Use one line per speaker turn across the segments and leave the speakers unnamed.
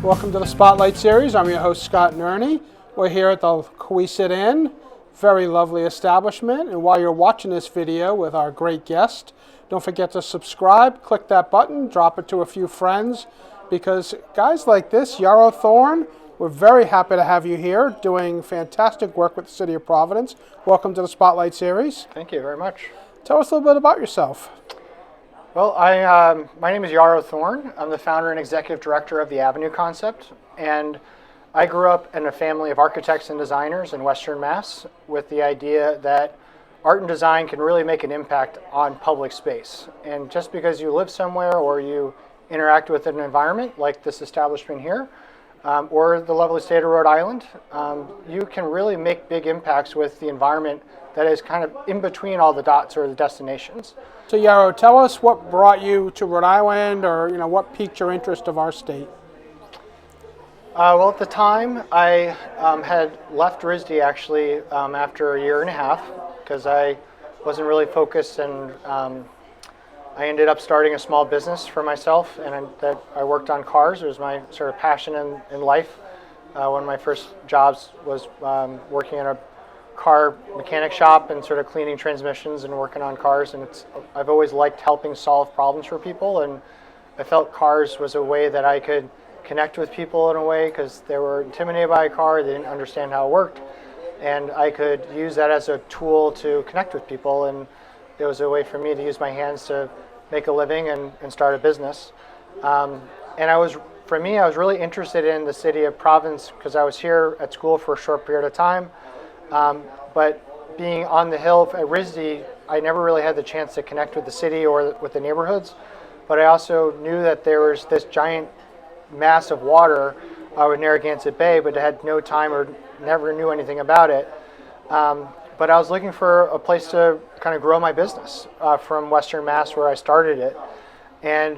Welcome to the Spotlight Series. I'm your host, Scott Nerney. We're here at the Coesit Inn. Very lovely establishment. And while you're watching this video with our great guest, don't forget to subscribe, click that button, drop it to a few friends, because guys like this, Yarrow Thorne, we're very happy to have you here doing fantastic work with the City of Providence. Welcome to the Spotlight Series.
Thank you very much.
Tell us a little bit about yourself.
Well, my name is Yarrow Thorne. I'm the founder and executive director of the Avenue Concept, and I grew up in a family of architects and designers in Western Mass with the idea that art and design can really make an impact on public space. And just because you live somewhere or you interact with an environment like this establishment here, or the lovely state of Rhode Island, you can really make big impacts with the environment that is kind of in between all the dots or the destinations.
So Yarrow, tell us what brought you to Rhode Island, or what piqued your interest of our state?
Well, at the time, I had left RISD actually after a year and a half because I wasn't really focused, and I ended up starting a small business for myself, and I worked on cars. It was my sort of passion in life. One of my first jobs was working in a car mechanic shop and sort of cleaning transmissions and working on cars, and I've always liked helping solve problems for people, and I felt cars was a way that I could connect with people in a way because they were intimidated by a car, they didn't understand how it worked, and I could use that as a tool to connect with people, and it was a way for me to use my hands to make a living and start a business. And I was really interested in the city of Providence because I was here at school for a short period of time. But being on the hill at RISD, I never really had the chance to connect with the city or with the neighborhoods. But I also knew that there was this giant mass of water with Narragansett Bay, but I had no time or never knew anything about it. But I was looking for a place to kind of grow my business from Western Mass where I started it. And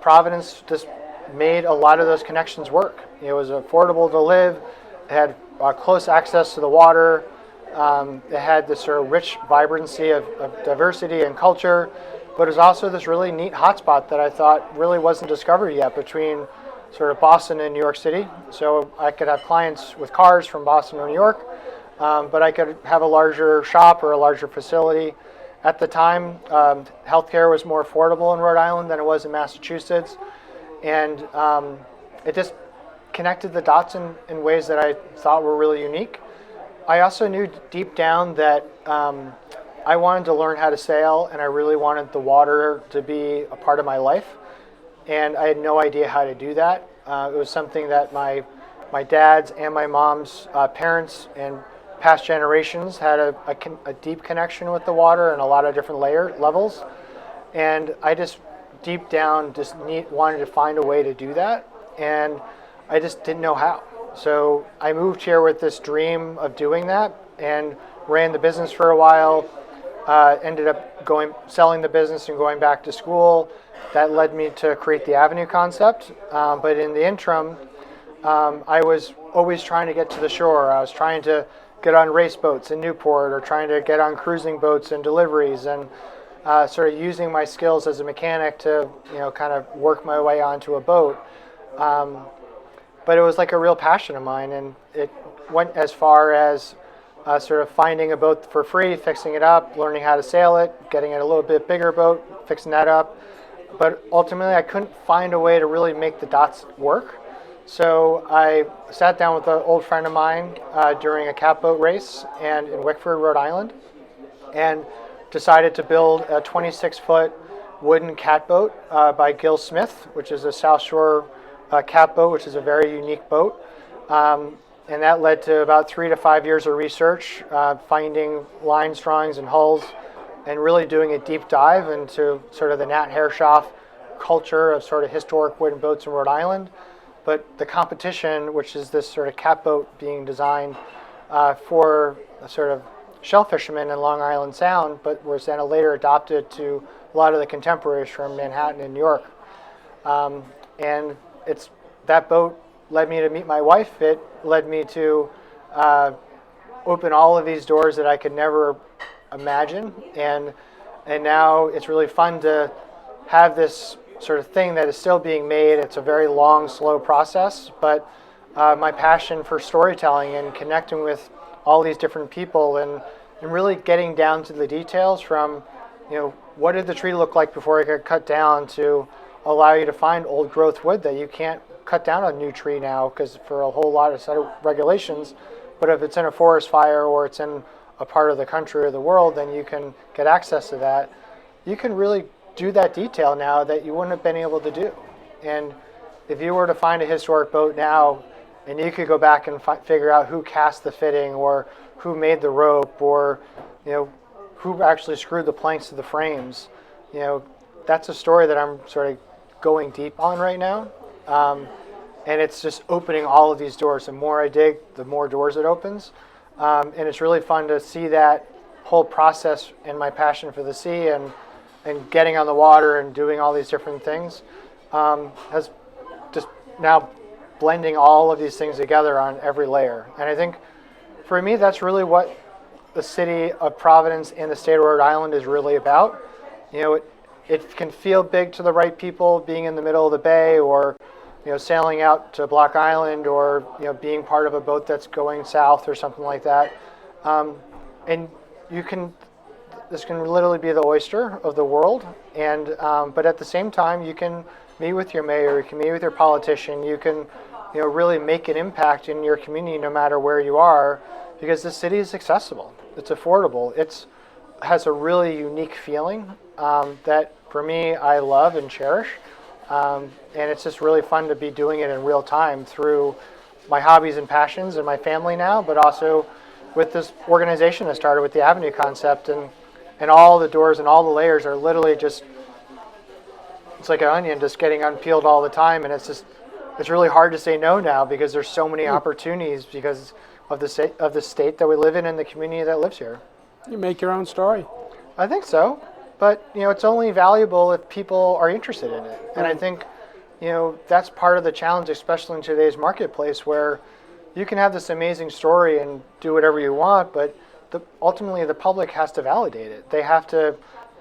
Providence just made a lot of those connections work. It was affordable to live. It had close access to the water. It had this sort of rich vibrancy of diversity and culture, but it was also this really neat hotspot that I thought really wasn't discovered yet between sort of Boston and New York City. So I could have clients with cars from Boston or New York, but I could have a larger shop or a larger facility. At the time, healthcare was more affordable in Rhode Island than it was in Massachusetts, and it just connected the dots in ways that I thought were really unique. I also knew deep down that I wanted to learn how to sail, and I really wanted the water to be a part of my life, and I had no idea how to do that. It was something that my dad's and my mom's parents and past generations had a deep connection with the water and a lot of different levels, and I just deep down wanted to find a way to do that, and I just didn't know how. So I moved here with this dream of doing that and ran the business for a while, ended up selling the business and going back to school. That led me to create the Avenue Concept. But in the interim, I was always trying to get to the shore. I was trying to get on race boats in Newport or trying to get on cruising boats and deliveries, and sort of using my skills as a mechanic to kind of work my way onto a boat. But it was like a real passion of mine, and it went as far as sort of finding a boat for free, fixing it up, learning how to sail it, getting it a little bit bigger boat, fixing that up. But ultimately, I couldn't find a way to really make the dots work. So I sat down with an old friend of mine during a catboat race in Wickford, Rhode Island, and decided to build a 26-foot wooden catboat by Gill Smith, which is a South Shore catboat, which is a very unique boat. And that led to about 3 to 5 years of research, finding lines, drawings, and hulls, and really doing a deep dive into sort of the Nat Hershoff culture of sort of historic wooden boats in Rhode Island. But the competition, which is this sort of catboat being designed for a sort of shell fishermen in Long Island Sound, but was then later adopted to a lot of the contemporaries from Manhattan and New York. And that boat led me to meet my wife. It led me to open all of these doors that I could never imagine, and now it's really fun to have this sort of thing that is still being made. It's a very long, slow process, but my passion for storytelling and connecting with all these different people and really getting down to the details from, what did the tree look like before it got cut down, to allow you to find old growth wood that you can't cut down a new tree now because for a whole lot of set of regulations. But if it's in a forest fire or it's in a part of the country or the world, then you can get access to that. You can really do that detail now that you wouldn't have been able to do. And if you were to find a historic boat now, and you could go back and figure out who cast the fitting or who made the rope or who actually screwed the planks to the frames, that's a story that I'm sort of going deep on right now. And it's just opening all of these doors. The more I dig, the more doors it opens. And it's really fun to see that whole process and my passion for the sea and getting on the water and doing all these different things has just now blending all of these things together on every layer. And I think for me, that's really what the city of Providence and the state of Rhode Island is really about. It can feel big to the right people being in the middle of the bay or sailing out to Block Island or being part of a boat that's going south or something like that. And this can literally be the oyster of the world. And but at the same time, you can meet with your mayor, you can meet with your politician, you can really make an impact in your community no matter where you are, because the city is accessible, it's affordable, it has a really unique feeling that for me I love and cherish. And it's just really fun to be doing it in real time through my hobbies and passions and my family now, but also with this organization that started with the Avenue concept, and all the doors and all the layers are literally just, it's like an onion just getting unpeeled all the time, and it's really hard to say no now because there's so many opportunities because of the state that we live in and the community that lives here.
You make your own story.
I think so, but it's only valuable if people are interested in it. And I think that's part of the challenge, especially in today's marketplace, where you can have this amazing story and do whatever you want, but ultimately the public has to validate it. They have to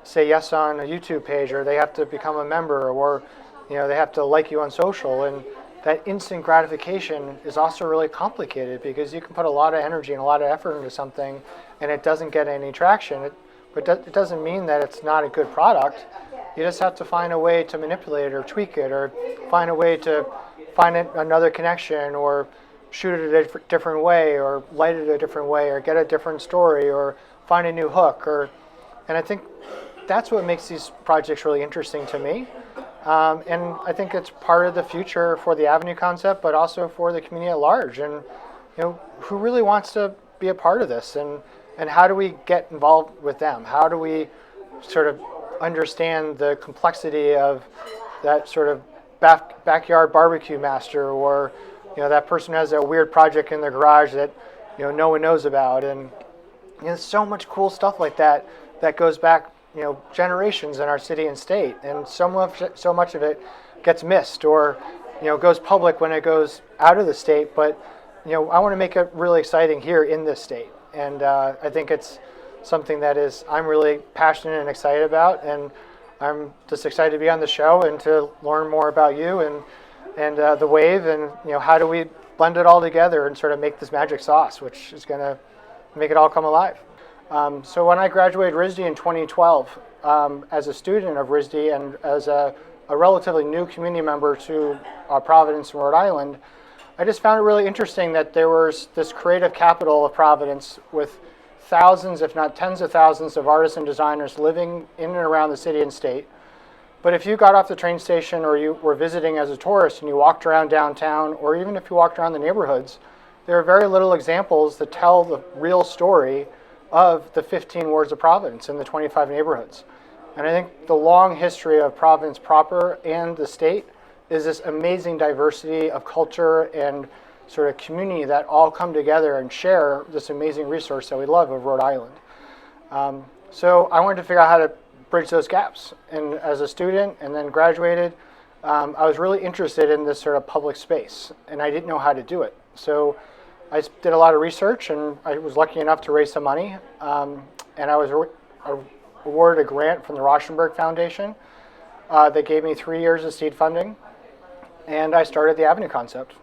say yes on a YouTube page, or they have to become a member, or they have to like you on social. And that instant gratification is also really complicated because you can put a lot of energy and a lot of effort into something and it doesn't get any traction. But it doesn't mean that it's not a good product. You just have to find a way to manipulate it or tweak it or find a way to find another connection or shoot it a different way or light it a different way or get a different story or find a new hook. And I think that's what makes these projects really interesting to me. And I think it's part of the future for the Avenue concept, but also for the community at large. And who really wants to be a part of this? And how do we get involved with them? How do we sort of understand the complexity of that sort of backyard barbecue master, or that person who has that weird project in their garage that no one knows about? And so much cool stuff like that goes back generations in our city and state, and so much of it gets missed or goes public when it goes out of the state. But I want to make it really exciting here in this state, and I think it's something that I'm really passionate and excited about, and I'm just excited to be on the show and to learn more about you and the wave, and how do we blend it all together and sort of make this magic sauce, which is going to make it all come alive. So when I graduated RISD in 2012, as a student of RISD and as a relatively new community member to Providence and Rhode Island, I just found it really interesting that there was this creative capital of Providence with thousands, if not tens of thousands, of artists and designers living in and around the city and state. But if you got off the train station or you were visiting as a tourist and you walked around downtown, or even if you walked around the neighborhoods, there are very little examples that tell the real story of the 15 wards of Providence in the 25 neighborhoods. And I think the long history of Providence proper and the state is this amazing diversity of culture and sort of community that all come together and share this amazing resource that we love of Rhode Island. So I wanted to figure out how to bridge those gaps. And as a student and then graduated, I was really interested in this sort of public space, and I didn't know how to do it. So I did a lot of research, and I was lucky enough to raise some money, and I was awarded a grant from the Rauschenberg Foundation They gave me 3 years of seed funding, and I started the Avenue concept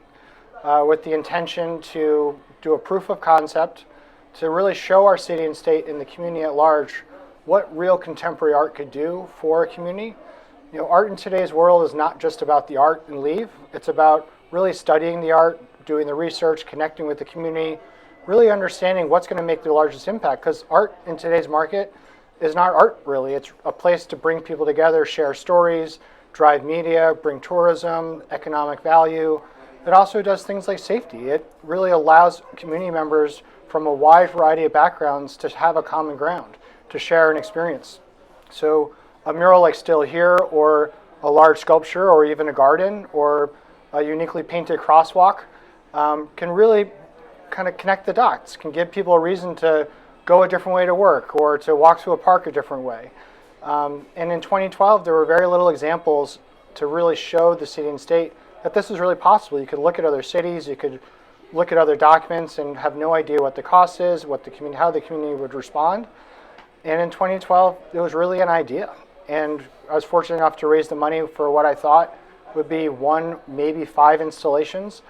with the intention to do a proof of concept to really show our city and state and the community at large what real contemporary art could do for a community. Art in today's world is not just about the art and leave. It's about really studying the art, doing the research, connecting with the community, really understanding what's going to make the largest impact. Because art in today's market is not art, really. It's a place to bring people together, share stories, drive media, bring tourism, economic value. It also does things like safety. It really allows community members from a wide variety of backgrounds to have a common ground, to share an experience. So a mural like Still Here, or a large sculpture, or even a garden, or a uniquely painted crosswalk can really kind of connect the dots, can give people a reason to go a different way to work or to walk to a park a different way. And in 2012, there were very little examples to really show the city and state that this is really possible. You could look at other cities, you could look at other documents and have no idea what the cost is, what the community, how the community would respond. And in 2012, it was really an idea. And I was fortunate enough to raise the money for what I thought would be 1, maybe 5 installations.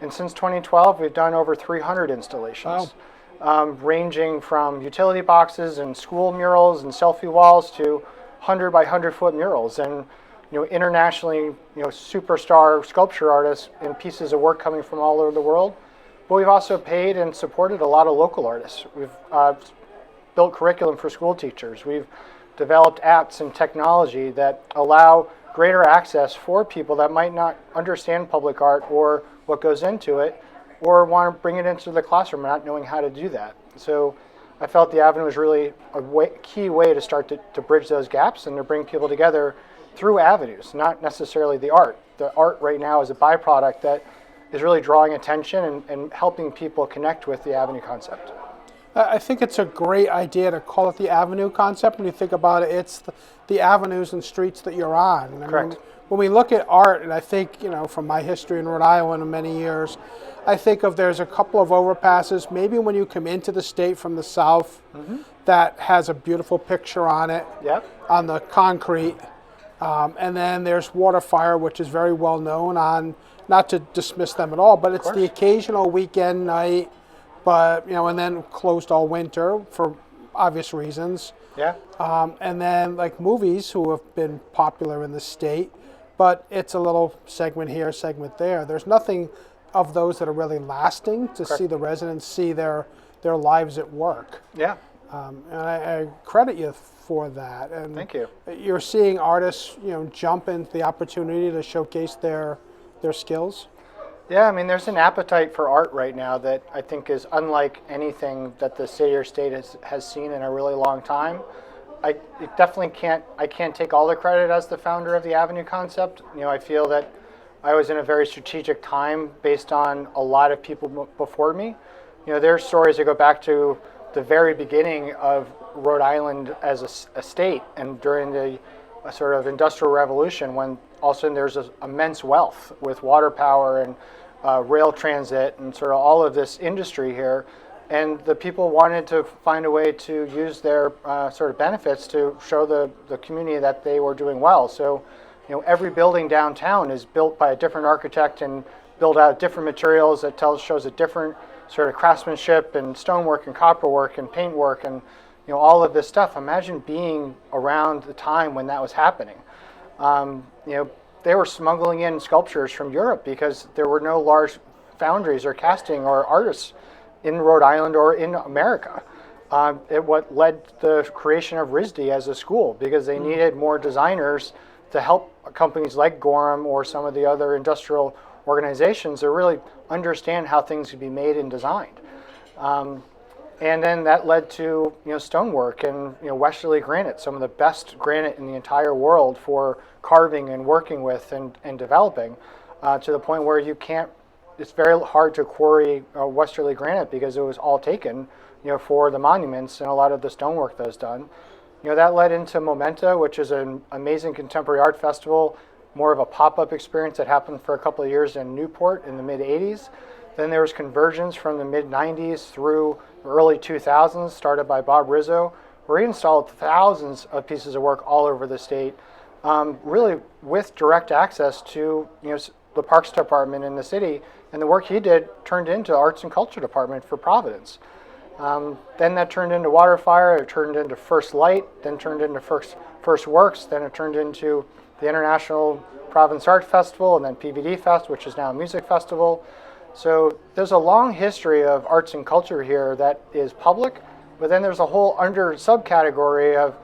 And since 2012, we've done over 300 installations, ranging from utility boxes and school murals and selfie walls to 100 by 100 foot murals. And internationally, superstar sculpture artists and pieces of work coming from all over the world. But we've also paid and supported a lot of local artists. We've built curriculum for school teachers. We've developed apps and technology that allow greater access for people that might not understand public art or what goes into it, or want to bring it into the classroom not knowing how to do that. So I felt the Avenue was really a key way to start to bridge those gaps and to bring people together through avenues, not necessarily the art. The art right now is a byproduct that is really drawing attention and helping people connect with the Avenue concept.
I think it's a great idea to call it the Avenue concept. When you think about it, it's the avenues and streets that you're on.
Correct.
When we look at art, and I think, from my history in Rhode Island in many years, I think there's a couple of overpasses, maybe when you come into the state from the south, that has a beautiful picture on it, on the concrete. And then there's Waterfire, which is very well known on, not to dismiss them at all, but it's the occasional weekend night, but, and then closed all winter for obvious reasons. And then like movies who have been popular in the state, but it's a little segment here, segment there. There's nothing of those that are really lasting to see the residents see their lives at work. And I credit you for that. And
thank you.
You're seeing artists, jump into the opportunity to showcase their skills.
Yeah, there's an appetite for art right now that I think is unlike anything that the city or state has seen in a really long time. I can't take all the credit as the founder of the Avenue concept. I feel that I was in a very strategic time based on a lot of people before me. There's stories that go back to the very beginning of Rhode Island as a state, and during the sort of industrial revolution, when all of a sudden there's this immense wealth with water power and rail transit and sort of all of this industry here. And the people wanted to find a way to use their sort of benefits to show the community that they were doing well. So, every building downtown is built by a different architect and built out different materials that shows a different sort of craftsmanship and stonework and copperwork and paintwork and all of this stuff. Imagine being around the time when that was happening. They were smuggling in sculptures from Europe because there were no large foundries or casting or artists in Rhode Island or in America. What led to the creation of RISD as a school, because they needed more designers to help companies like Gorham or some of the other industrial organizations to really understand how things could be made and designed. And then that led to stonework and westerly granite, some of the best granite in the entire world for carving and working with and developing, to the point where it's very hard to quarry westerly granite because it was all taken for the monuments and a lot of the stonework that was done. That led into Momenta, which is an amazing contemporary art festival, more of a pop-up experience that happened for a couple of years in Newport in the mid-'80s. Then there was Convergence from the mid-'90s through the early 2000s, started by Bob Rizzo, where he installed thousands of pieces of work all over the state, really with direct access to the Parks Department in the city, and the work he did turned into Arts and Culture Department for Providence. Then that turned into Waterfire, it turned into First Light, then turned into First Works, then it turned into the International Providence Art Festival, and then PVD Fest, which is now a music festival. So there's a long history of arts and culture here that is public, but then there's a whole under subcategory of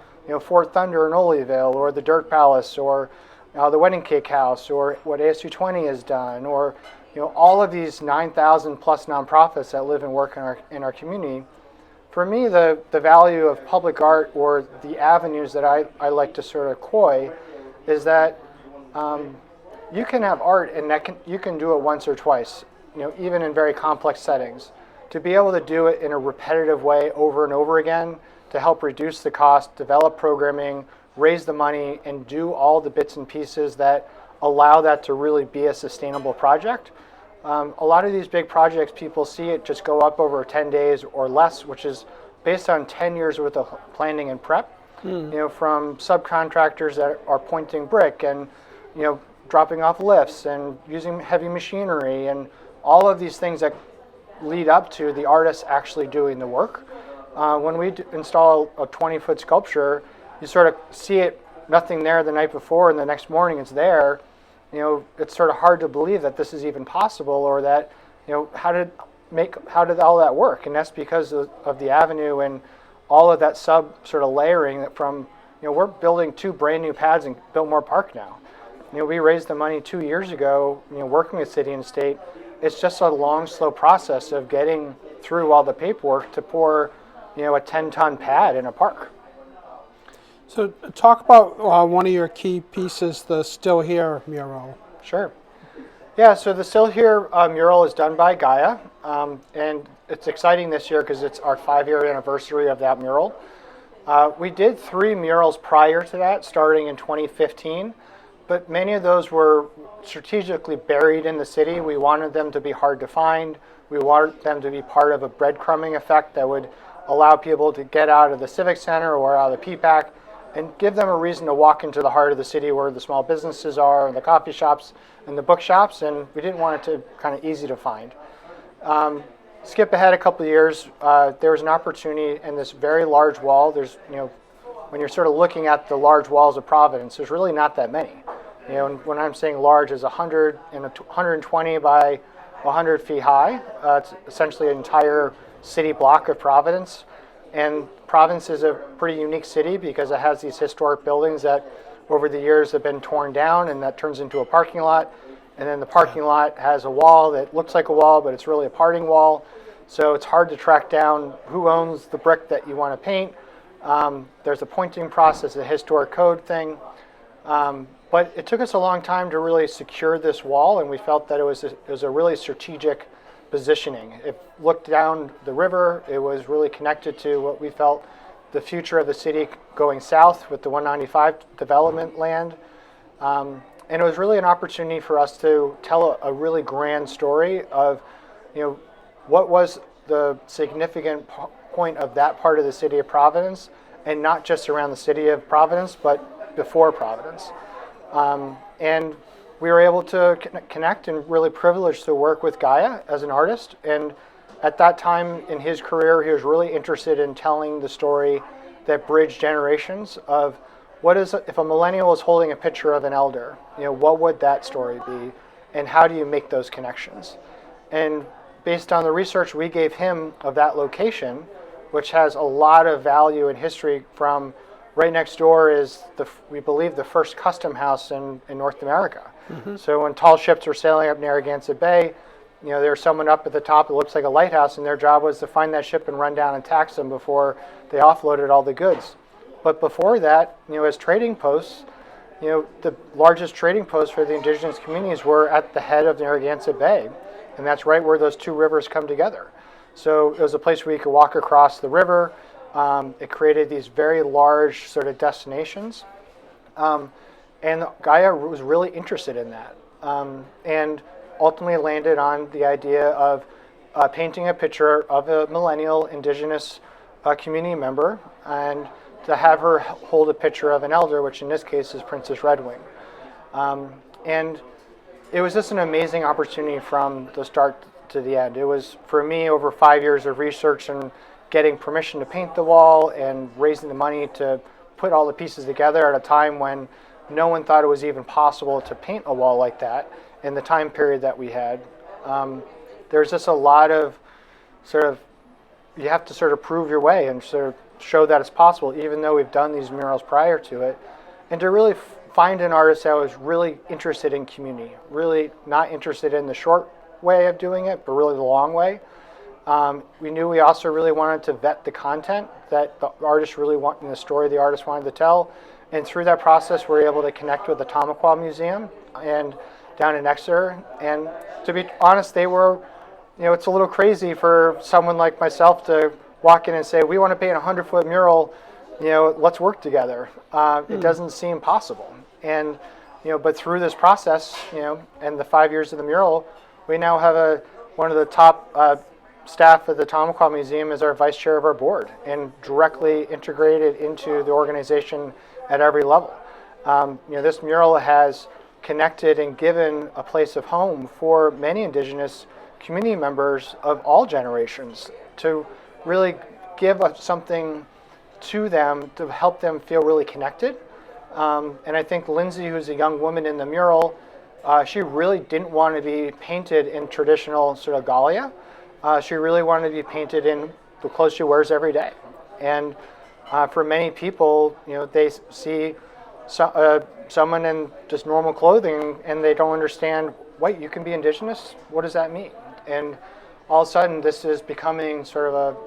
Fort Thunder in Oliveville, or the Dirt Palace, or the Wedding Cake House, or what ASU 20 has done, or all of these 9,000 plus nonprofits that live and work in our community. For me, the value of public art, or the avenues that I like to sort of coy, is that you can have art and you can do it once or twice, even in very complex settings. To be able to do it in a repetitive way over and over again to help reduce the cost, develop programming, raise the money, and do all the bits and pieces that allow that to really be a sustainable project. A lot of these big projects, people see it just go up over 10 days or less, which is based on 10 years worth of planning and prep. From subcontractors that are pointing brick and dropping off lifts and using heavy machinery and all of these things that lead up to the artists actually doing the work. When we install a 20-foot sculpture, you sort of see it, nothing there the night before, and the next morning it's there. It's sort of hard to believe that this is even possible, or that how did all that work? And that's because of the avenue and all of that sort of layering that from we're building 2 brand new pads in Biltmore Park now. We raised the money 2 years ago, working with city and state. It's just a long, slow process of getting through all the paperwork to pour a 10-ton pad in a park.
So talk about one of your key pieces, the Still Here mural.
Sure. Yeah, so the Still Here mural is done by Gaia, and it's exciting this year because it's our 5-year anniversary of that mural. We did 3 murals prior to that, starting in 2015, but many of those were strategically buried in the city. We wanted them to be hard to find. We wanted them to be part of a breadcrumbing effect that would allow people to get out of the Civic Center or out of the PPAC and give them a reason to walk into the heart of the city where the small businesses are, and the coffee shops and the bookshops, and we didn't want it to kind of easy to find. Skip ahead a couple of years, there was an opportunity in this very large wall. There's, when you're sort of looking at the large walls of Providence, there's really not that many. And when I'm saying large, is 120 by 100 feet high. It's essentially an entire city block of Providence. And Providence is a pretty unique city because it has these historic buildings that over the years have been torn down, and that turns into a parking lot. And then the parking lot has a wall that looks like a wall, but it's really a parting wall. So it's hard to track down who owns the brick that you want to paint. There's a pointing process, a historic code thing. But it took us a long time to really secure this wall, and we felt that it was a really strategic positioning. It looked down the river. It was really connected to what we felt the future of the city going south with the 195 development land. And it was really an opportunity for us to tell a really grand story of, what was the significant point of that part of the city of Providence, and not just around the city of Providence, but before Providence. And we were able to connect and really privileged to work with Gaia as an artist. And at that time in his career, he was really interested in telling the story that bridged generations of what is, if a millennial is holding a picture of an elder, what would that story be? And how do you make those connections? And based on the research we gave him of that location, which has a lot of value and history from right next door is, we believe, the first custom house in North America. Mm-hmm. So when tall ships were sailing up Narragansett Bay, there was someone up at the top that looks like a lighthouse, and their job was to find that ship and run down and tax them before they offloaded all the goods. But before that, as trading posts, the largest trading posts for the indigenous communities were at the head of Narragansett Bay, and that's right where those 2 rivers come together. So it was a place where you could walk across the river. It created these very large sort of destinations. And Gaia was really interested in that, and ultimately landed on the idea of painting a picture of a millennial indigenous a community member, and to have her hold a picture of an elder, which in this case is Princess Redwing. And it was just an amazing opportunity from the start to the end. It was, for me, over 5 years of research and getting permission to paint the wall and raising the money to put all the pieces together at a time when no one thought it was even possible to paint a wall like that in the time period that we had. There's just a lot of you have to sort of prove your way and sort of show that it's possible, even though we've done these murals prior to it. And to really find an artist that was really interested in community, really not interested in the short way of doing it, but really the long way. We knew we also really wanted to vet the content that the artist really wanted, the story the artist wanted to tell. And through that process, we were able to connect with the Tamaqua Museum and down in Exeter. And to be honest, they were, it's a little crazy for someone like myself to walk in and say, we want to paint a 100-foot mural, let's work together. It doesn't seem possible. And, but through this process, and the 5 years of the mural, we now have one of the top staff at the Tamaqua Museum as our vice chair of our board and directly integrated into the organization at every level. This mural has connected and given a place of home for many Indigenous community members of all generations to really give something to them to help them feel really connected. And I think Lindsay, who's a young woman in the mural, she really didn't want to be painted in traditional sort of Galia. She really wanted to be painted in the clothes she wears every day. And for many people, they see someone in just normal clothing and they don't understand, wait, you can be Indigenous? What does that mean? And all of a sudden, this is becoming sort of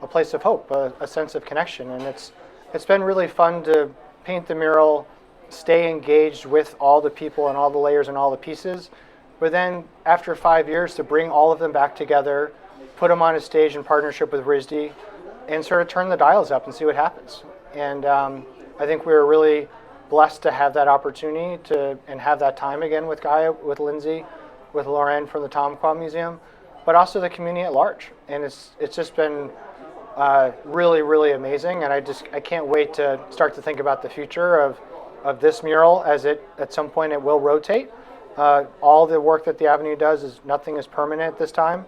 a place of hope, a sense of connection. And it's been really fun to paint the mural, stay engaged with all the people and all the layers and all the pieces. But then after 5 years, to bring all of them back together, put them on a stage in partnership with RISD, and sort of turn the dials up and see what happens. And I think we were really blessed to have that opportunity and have that time again with Gaia, with Lindsay, with Lauren from the Tamaqua Museum, but also the community at large. And it's just been really, really amazing. And I can't wait to start to think about the future of this mural, as at some point it will rotate. All the work that the Avenue does nothing is permanent at this time.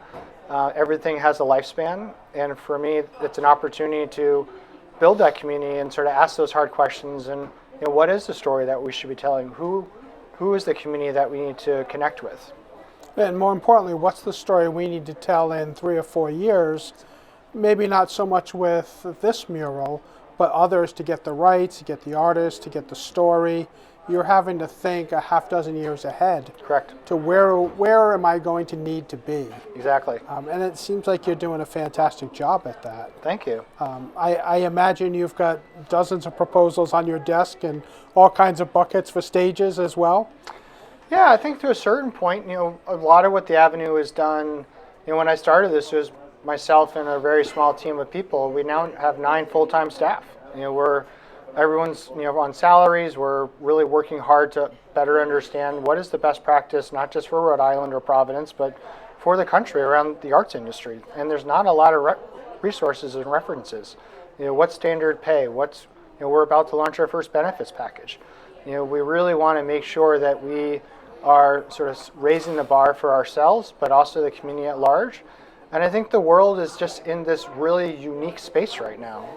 Everything has a lifespan, and for me, it's an opportunity to build that community and sort of ask those hard questions. And what is the story that we should be telling? Who is the community that we need to connect with?
And more importantly, what's the story we need to tell in 3 or 4 years? Maybe not so much with this mural, but others, to get the rights, to get the artist, to get the story. You're having to think a half dozen years ahead.
Correct.
To where am I going to need to be?
Exactly.
And it seems like you're doing a fantastic job at that.
Thank you.
I imagine you've got dozens of proposals on your desk and all kinds of buckets for stages as well.
Yeah, I think to a certain point, a lot of what the Avenue has done, when I started this, was myself and a very small team of people. We now have 9 full-time staff. Everyone's on salaries. We're really working hard to better understand what is the best practice, not just for Rhode Island or Providence, but for the country around the arts industry. And there's not a lot of resources and references. What's standard pay? We're about to launch our first benefits package. We really want to make sure that we are sort of raising the bar for ourselves, but also the community at large. And I think the world is just in this really unique space right now.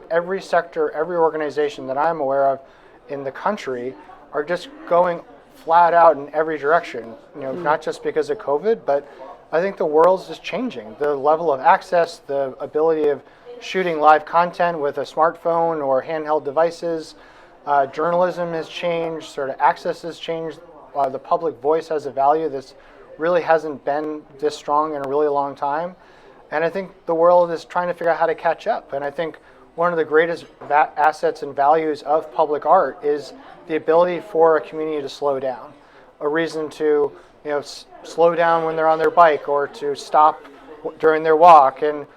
Every sector, every organization that I'm aware of in the country are just going flat out in every direction, not just because of COVID, but I think the world's just changing. The level of access, the ability of shooting live content with a smartphone or handheld devices, journalism has changed, sort of access has changed. The public voice has a value that's really hasn't been this strong in a really long time. And I think the world is trying to figure out how to catch up. And I think one of the greatest assets and values of public art is the ability for a community to slow down. A reason to slow down when they're on their bike, or to stop during their walk and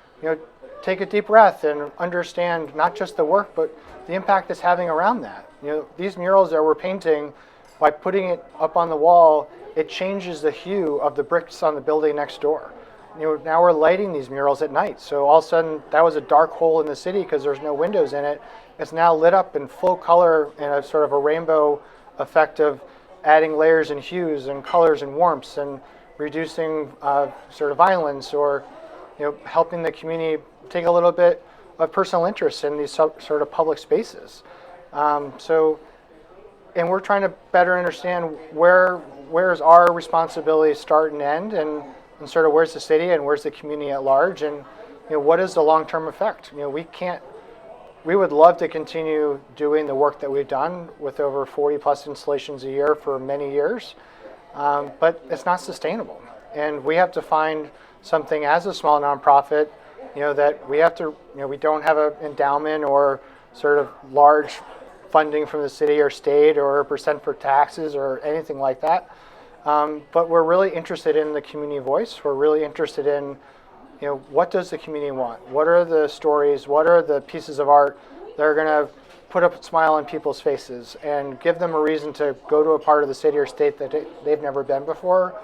take a deep breath and understand not just the work, but the impact it's having around that. These murals that we're painting, by putting it up on the wall, it changes the hue of the bricks on the building next door. now we're lighting these murals at night. So all of a sudden, that was a dark hole in the city because there's no windows in it. It's now lit up in full color in a sort of a rainbow effect of adding layers and hues and colors and warmths and reducing sort of violence, or helping the community take a little bit of personal interest in these sort of public spaces. And we're trying to better understand where's our responsibility start and end, and sort of where's the city and where's the community at large, and what is the long-term effect. We would love to continue doing the work that we've done with over 40 plus installations a year for many years, but it's not sustainable. And we have to find something as a small nonprofit, that we have to, we don't have an endowment or sort of large funding from the city or state or a percent for taxes or anything like that. But we're really interested in the community voice. We're really interested in what does the community want? What are the stories? What are the pieces of art that are going to put a smile on people's faces and give them a reason to go to a part of the city or state that they've never been before,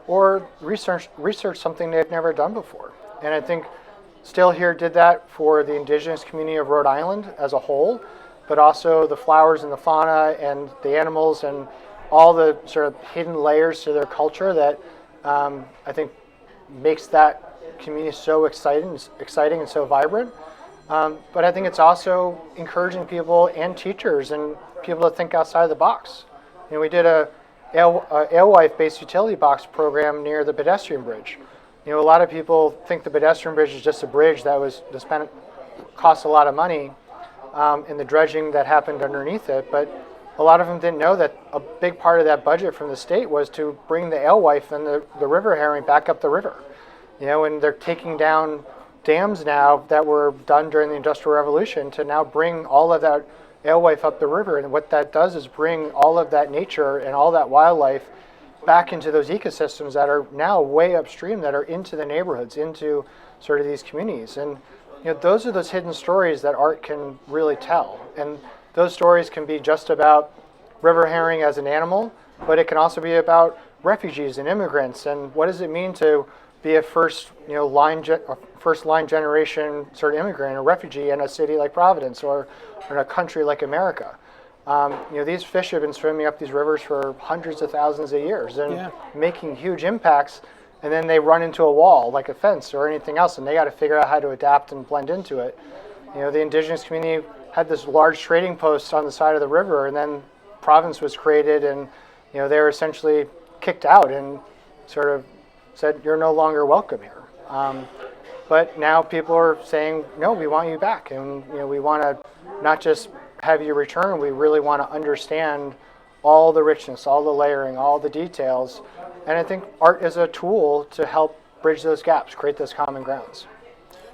or research something they've never done before? And I think Still Here did that for the indigenous community of Rhode Island as a whole, but also the flowers and the fauna and the animals and all the sort of hidden layers to their culture that I think makes that community so exciting and so vibrant. But I think it's also encouraging people and teachers and people to think outside the box. We did a alewife-based utility box program near the pedestrian bridge. A lot of people think the pedestrian bridge is just a bridge that cost a lot of money in the dredging that happened underneath it, but a lot of them didn't know that a big part of that budget from the state was to bring the alewife and the river herring back up the river. And they're taking down dams now that were done during the Industrial Revolution to now bring all of that alewife up the river. And what that does is bring all of that nature and all that wildlife back into those ecosystems that are now way upstream, that are into the neighborhoods, into sort of these communities. And those are those hidden stories that art can really tell. And those stories can be just about river herring as an animal, but it can also be about refugees and immigrants, and what does it mean to be a first line generation sort of immigrant or refugee in a city like Providence or in a country like America. These fish have been swimming up these rivers for hundreds of thousands of years and making huge impacts, and then they run into a wall like a fence or anything else, and they got to figure out how to adapt and blend into it. The indigenous community had this large trading post on the side of the river, and then Providence was created, and they were essentially kicked out and sort of said, you're no longer welcome here. But now people are saying, no, we want you back, and we want to not just have you return, we really want to understand all the richness, all the layering, all the details. And I think art is a tool to help bridge those gaps, create those common grounds.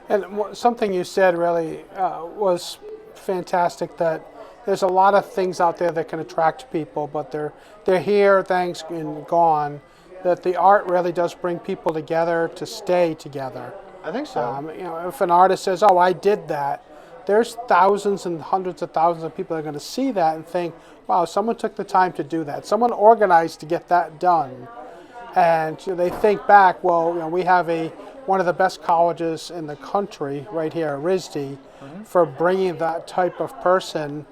And something you said really was fantastic, that there's a lot of things out there that can attract people, but they're here, thanks, and gone. That the art really does bring people together to stay together.
I think so.
If an artist says, "Oh, I did that," there's thousands and hundreds of thousands of people that are going to see that and think, "Wow, someone took the time to do that. Someone organized to get that done." And they think back, well, we have one of the best colleges in the country right here at RISD for bringing that type of person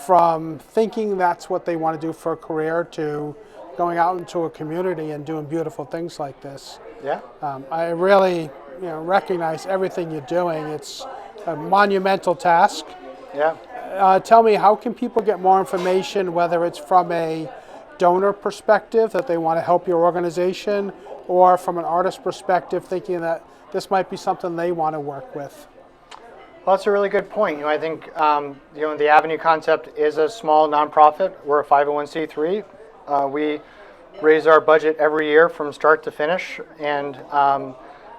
from thinking that's what they want to do for a career to going out into a community and doing beautiful things like this.
Yeah.
I really recognize everything you're doing. It's a monumental task.
Yeah.
Tell me, how can people get more information, whether it's from a donor perspective that they want to help your organization, or from an artist perspective thinking that this might be something they want to work with?
Well, that's a really good point. I think the Avenue Concept is a small nonprofit. We're a 501c3. We raise our budget every year from start to finish, and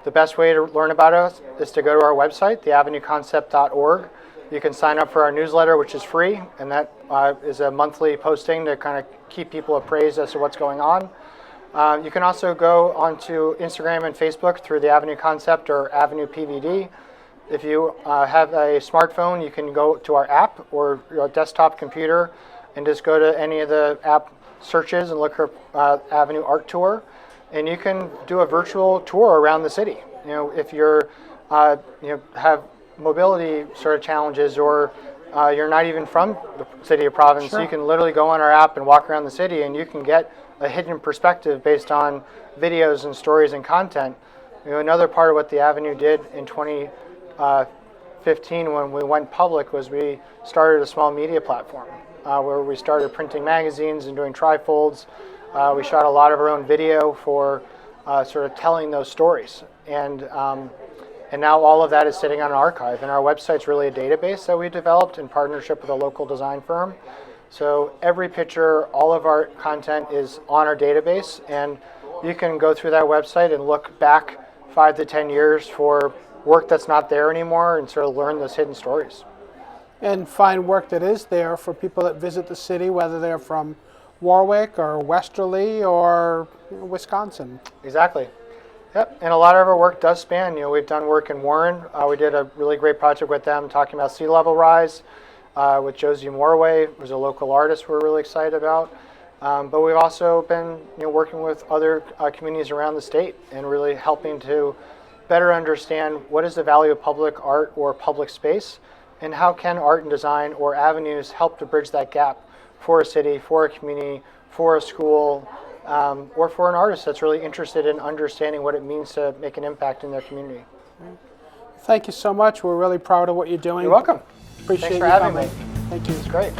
the best way to learn about us is to go to our website, theavenueconcept.org. You can sign up for our newsletter, which is free, and that is a monthly posting to kind of keep people appraised as to what's going on. You can also go onto Instagram and Facebook through the Avenue Concept or Avenue PVD. If you have a smartphone, you can go to our app or your desktop computer and just go to any of the app searches and look for Avenue Art Tour, and you can do a virtual tour around the city. if you're, have mobility sort of challenges, or you're not even from the city of Providence,
Sure.
you can literally go on our app and walk around the city, and you can get a hidden perspective based on videos and stories and content. Another part of what the Avenue did in 2015 when we went public was we started a small media platform where we started printing magazines and doing trifolds. We shot a lot of our own video for sort of telling those stories. And now all of that is sitting on an archive. And our website's really a database that we developed in partnership with a local design firm. So every picture, all of our content is on our database. And you can go through that website and look back 5 to 10 years for work that's not there anymore and sort of learn those hidden stories.
And find work that is there for people that visit the city, whether they're from Warwick or Westerly or Wisconsin.
Exactly. Yep, and a lot of our work does span. We've done work in Warren. We did a really great project with them talking about sea level rise with Josie Morway, who's a local artist we're really excited about. But we've also been working with other communities around the state and really helping to better understand what is the value of public art or public space, and how can art and design or avenues help to bridge that gap for a city, for a community, for a school, or for an artist that's really interested in understanding what it means to make an impact in their community.
Thank you so much. We're really proud of what you're doing.
You're welcome.
Appreciate
Thanks for
you
having
coming.
me.
Thank you.
It's great.